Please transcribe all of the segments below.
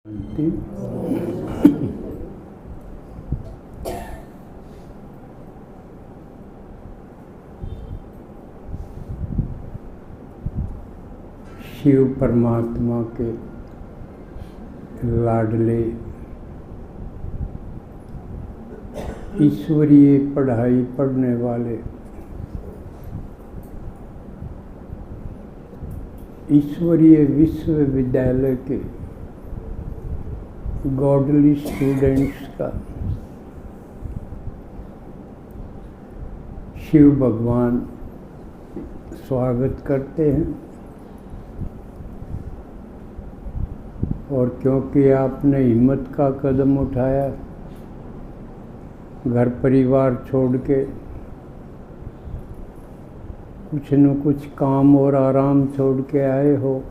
शिव परमात्मा के लाडले ईश्वरीय पढ़ाई पढ़ने वाले ईश्वरीय विश्वविद्यालय के गॉडली स्टूडेंट्स का शिव भगवान स्वागत करते हैं। और क्योंकि आपने हिम्मत का कदम उठाया, घर परिवार छोड़ के कुछ न कुछ काम और आराम छोड़ के आए हो,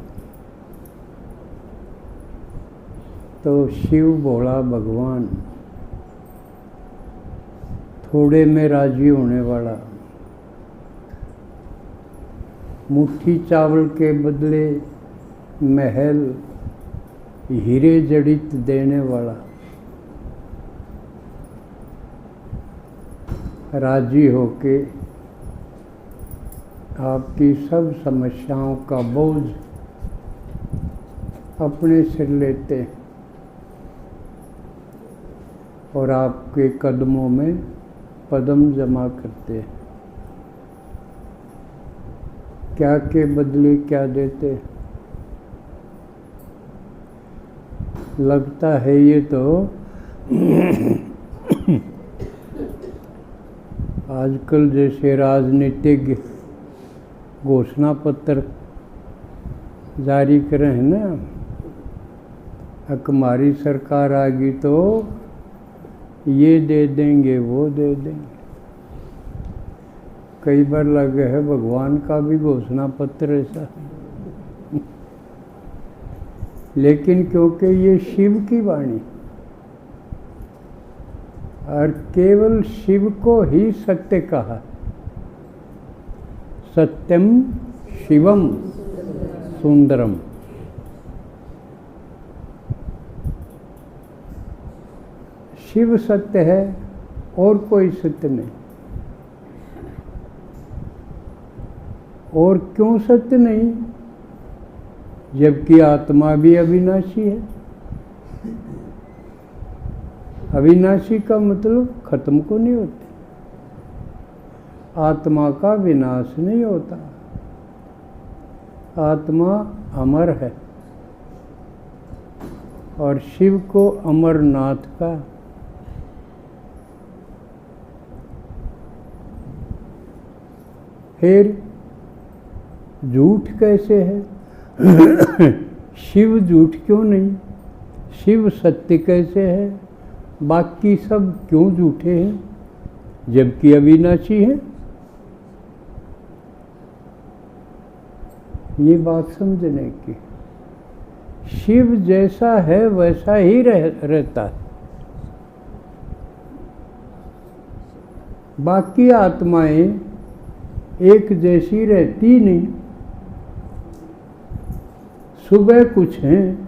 तो शिव भोला भगवान थोड़े में राजी होने वाला, मुट्ठी चावल के बदले महल हीरे जड़ित देने वाला, राजी होके आपकी सब समस्याओं का बोझ अपने सिर लेते और आपके कदमों में पदम जमा करते हैं। क्या के बदले क्या देते? लगता है ये तो आजकल जैसे राजनीतिक घोषणा पत्र जारी करे हैं ना, हमारी सरकार आ गई तो ये दे देंगे वो दे देंगे। कई बार लगे है भगवान का भी घोषणा पत्र ऐसा लेकिन क्योंकि ये शिव की वाणी और केवल शिव को ही सत्य कहा, सत्यम शिवम सुंदरम। शिव सत्य है और कोई सत्य नहीं। और क्यों सत्य नहीं? जबकि आत्मा भी अविनाशी है। अविनाशी का मतलब खत्म को नहीं होते, आत्मा का विनाश नहीं होता, आत्मा अमर है। और शिव को अमरनाथ का फिर झूठ कैसे है? शिव झूठ क्यों नहीं? शिव सत्य कैसे है? बाकी सब क्यों झूठे हैं जबकि अविनाशी है? ये बात समझने की। शिव जैसा है वैसा ही रहता है। बाकी आत्माएं एक जैसी रहती नहीं। सुबह कुछ हैं,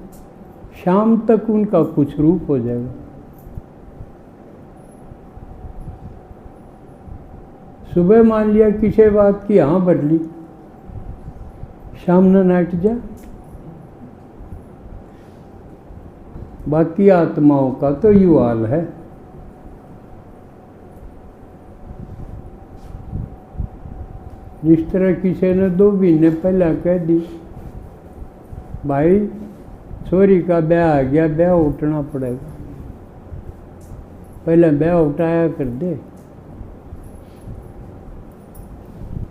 शाम तक उनका कुछ रूप हो जाएगा। सुबह मान लिया किसी बात की हाँ भर ली, शाम न नाट जा। बाकी आत्माओं का तो यू हाल है। जिस तरह किसी ने 2 महीने पहले कह दी भाई छोरी का ब्याह आ गया, ब्याह उठना पड़ेगा, पहले ब्याह उठाया कर दे।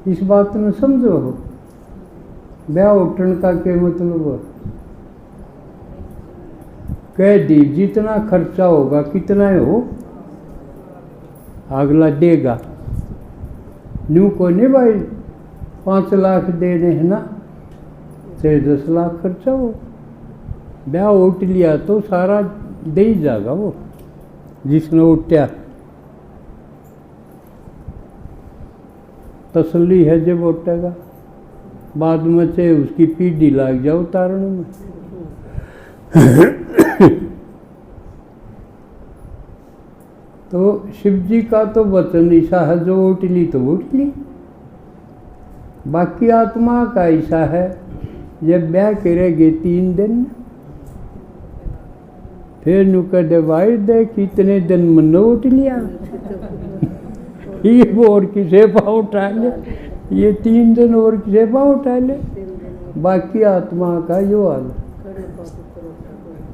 इस बात में समझो हो, ब्याह उठने का क्या मतलब हो? कह दी जितना खर्चा होगा कितना हो अगला देगा। न्यू को नहीं भाई 5 लाख देने हैं ना, चाहे 10 लाख खर्चा हो, ब्याह उठ लिया तो सारा दे ही जाएगा वो जिसने उठा। तसल्ली है जब उठेगा, बाद में चाहे उसकी पीढ़ी लग जाओ उतारने में। तो शिव जी का तो वचन ऐसा है, जो उठ ली तो उठ ली। बाकी आत्मा का ऐसा है, जब ब्याह करेगे 3 दिन, फिर नु कह भाई देख इतने दिन मन उठ लिया, ये और किसे पाँव उठा ले, ये 3 दिन और किसे पाँव उठा ले। बाकी आत्मा का यो हाल।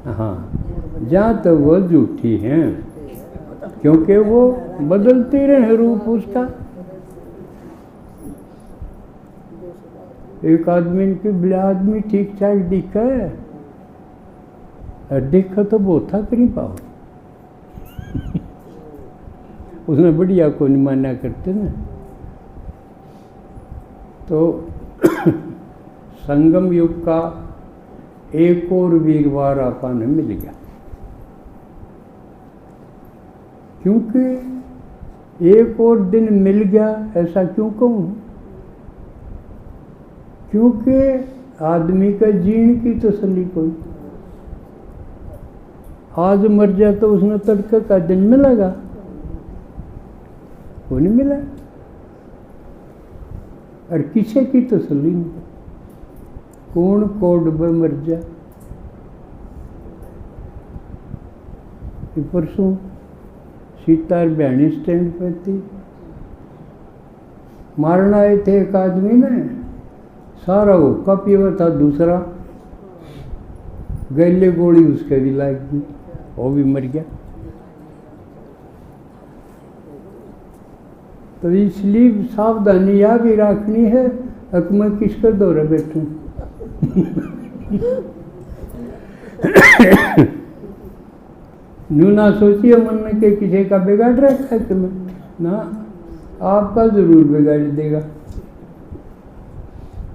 हाँ, जहाँ तो वो झूठी हैं, क्योंकि वो बदलते रहे रूप उसका। एक आदमी की बड़ा आदमी ठीक ठाक दिखा है, और देखा तो बोथा करी पाओ। उसने बढ़िया को नहीं माना करते ना। तो संगम युग का एक और वीरवार अपन मिल गया, क्योंकि एक और दिन मिल गया। ऐसा क्यों कहूँ? क्योंकि आदमी का जीने की तसल्ली कोई, आज मर जाए तो उसने तड़के का दिन मिलेगा, वो नहीं मिला। और किसी की तसल्ली नहीं, कौन कोड में मर जाए। परसों सीता बहनी स्टैंड पे थी, मारना आए थे एक आदमी ने, सारा हुक्का पीवा था, दूसरा गले गोली उसके भी लग गई, वो भी मर गया। तो इसलिए सावधानी यह भी रखनी है कि मैं किसके दौरे बैठूं। यूँ ना सोचिए मन में कि किसी का बिगाड़ रखा है कि मैं ना, आपका जरूर बिगाड़ देगा।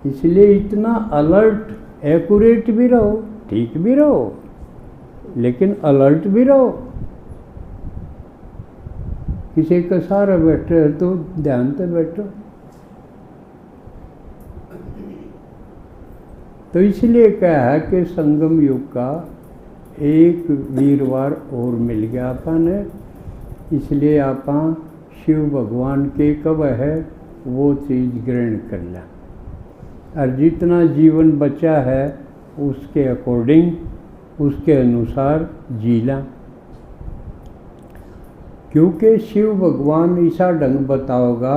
इसलिए इतना अलर्ट एक्यूरेट भी रहो, ठीक भी रहो, लेकिन अलर्ट भी रहो। किसी का सहारा बैठे हो तो ध्यान से बैठो। तो इसलिए क्या है कि संगम युग का एक वीरवार और मिल गया अपन, इसलिए अपन शिव भगवान के कब है वो चीज़ ग्रहण कर लें, और जितना जीवन बचा है उसके अकॉर्डिंग, उसके अनुसार जीला। क्योंकि शिव भगवान ऐसा ढंग बताओगा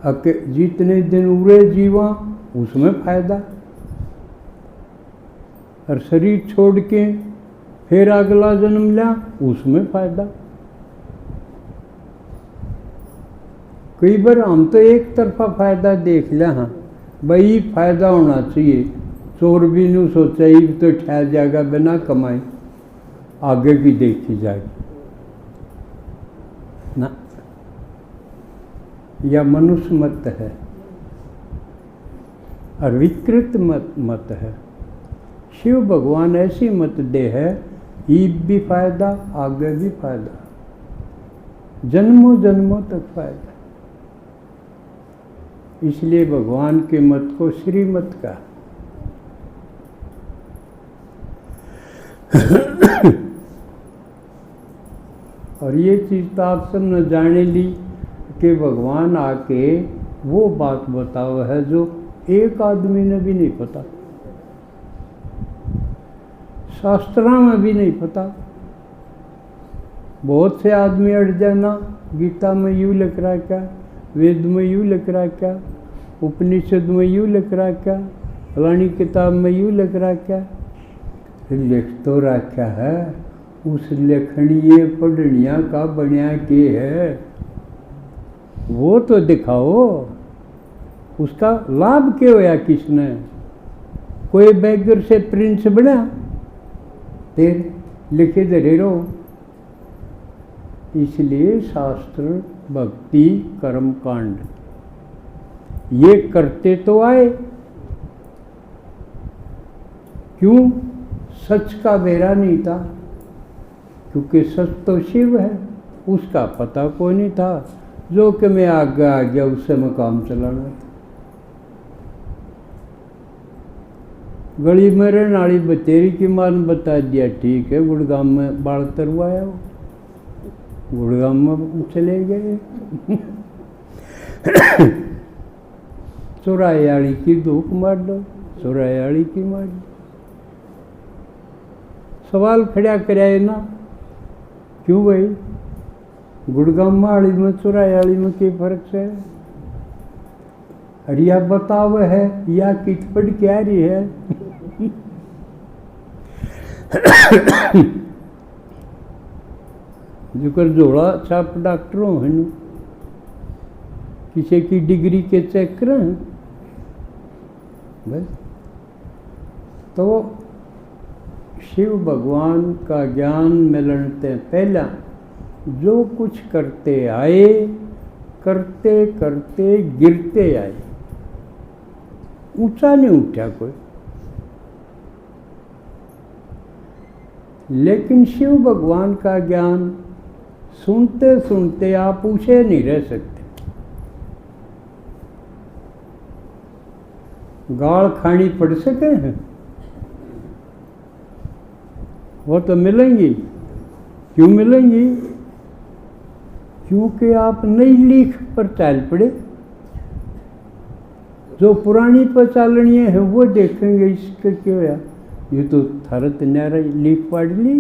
कि जितने दिन उरे जीवा उसमें फायदा, और शरीर छोड़ के फिर अगला जन्म लिया उसमें फायदा। कई बार हम तो एक तरफा फायदा देख लिया, हाँ भाई फायदा होना चाहिए, चोर भी नहीं सोचा ही तो ठहर जाएगा बिना कमाई, आगे की देखी जाएगी ना। यह मनुष्य मत है और विकृत मत है। शिव भगवान ऐसी मत दे है, ईब भी फायदा आगे भी फायदा, जन्मों जन्मों तक फायदा। इसलिए भगवान के मत को श्रीमत का। और ये चीज़ तो आप सब न जाने ली कि भगवान आके वो बात बताओ है जो एक आदमी ने भी नहीं पता, शास्त्रों में भी नहीं पता। बहुत से आदमी अड़ जाना, गीता में यूँ लिख रहा क्या, वेद में यूँ लिख रहा क्या, उपनिषद में यूँ लिख रहा क्या, फलानी किताब में यूँ लिख रहा क्या। लिख तो रखा है, उस लेखनीय पढ़निया का बनिया के है, वो तो दिखाओ। उसका लाभ क्यों होया किसने? कोई बैगर से प्रिंस बना तेरे लिखे दे रहो। इसलिए शास्त्र भक्ति कर्म कांड ये करते तो आए, क्यों? सच का बेरा नहीं था, क्योंकि सच तो शिव है, उसका पता कोई नहीं था। जो कि मैं आगे आ गया उससे मैं काम चलाना था। गली में रहने वाली बतेरी की मां ने बता दिया, ठीक है, गुड़गांव में बाल तरवाया हो, गुड़गांव में चले गए। चौरायाड़ी की धूप मार दो, चौरायाड़ी की मार दो। सवाल खड़ा कराए ना, क्यों भाई गुड़गांव माड़ी में चौरायाड़ी में क्या फर्क है? अरे या बताओ है या किट पड़ क्या रही है? जो जोड़ा छाप डॉक्टरों है न, किसी की डिग्री के चक्र हैं बस। तो शिव भगवान का ज्ञान मिलने पहला जो कुछ करते आए, करते करते गिरते आए, ऊंचा नहीं उठा कोई। लेकिन शिव भगवान का ज्ञान सुनते सुनते आप ऊंचे नहीं रह सकते। गाल खानी पड़ सके हैं वो तो मिलेंगी। क्यों मिलेंगी? क्योंकि आप नई लीख पर चाल पड़े। जो पुरानी पर चालनी है वो देखेंगे, इसके क्यों या ये तो थरत न्यारा लीख पाड़ ली,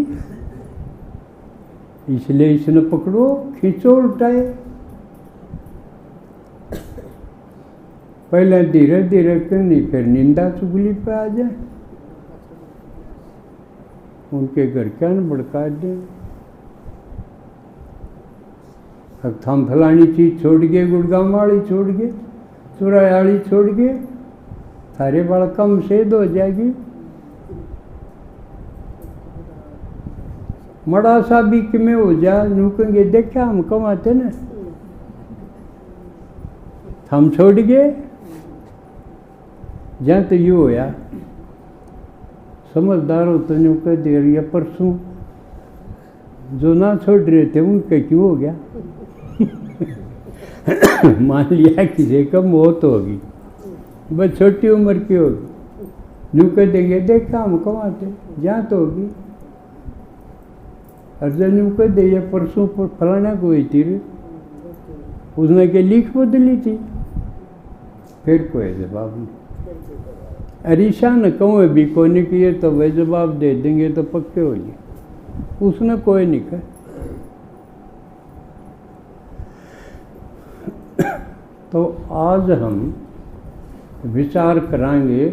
इसलिए इसने पकड़ो, खींचो, उल्टाए। पहले धीरे धीरे करनी, फिर निंदा चुगली पे आ जाए, उनके घर क्या न भड़का दे। अब हम फलानी चीज छोड़ गए, गुड़गांव वाली छोड़ गए, चौरायाड़ी छोड़ गए, सारे बड़ा कम सेध हो जाएगी। मड़ा सा भी कि में हो जा, नुकेंगे देखा हम कमाते न, हम छोड़ गए। जहाँ तो यू होया समझदार हो तो न्यू कह दे रही है, परसों जो ना छोड़ रहे थे उनके क्यों हो गया? मान लिया किसी का मौत होगी, बस छोटी उम्र की होगी, न्यू कह देंगे देखा हम कमाते, जहाँ तो होगी। अर्जन न्यू कह दे परसों पर फलाना को हुई थी, उसने के लिख बदली थी, फिर कोई जवाब नहीं। अरीशा न कहूँ भी कोई नहीं किए तो वह जवाब दे देंगे तो पक्के हो गए, उसने कोई नहीं कहा। तो आज हम विचार करांगे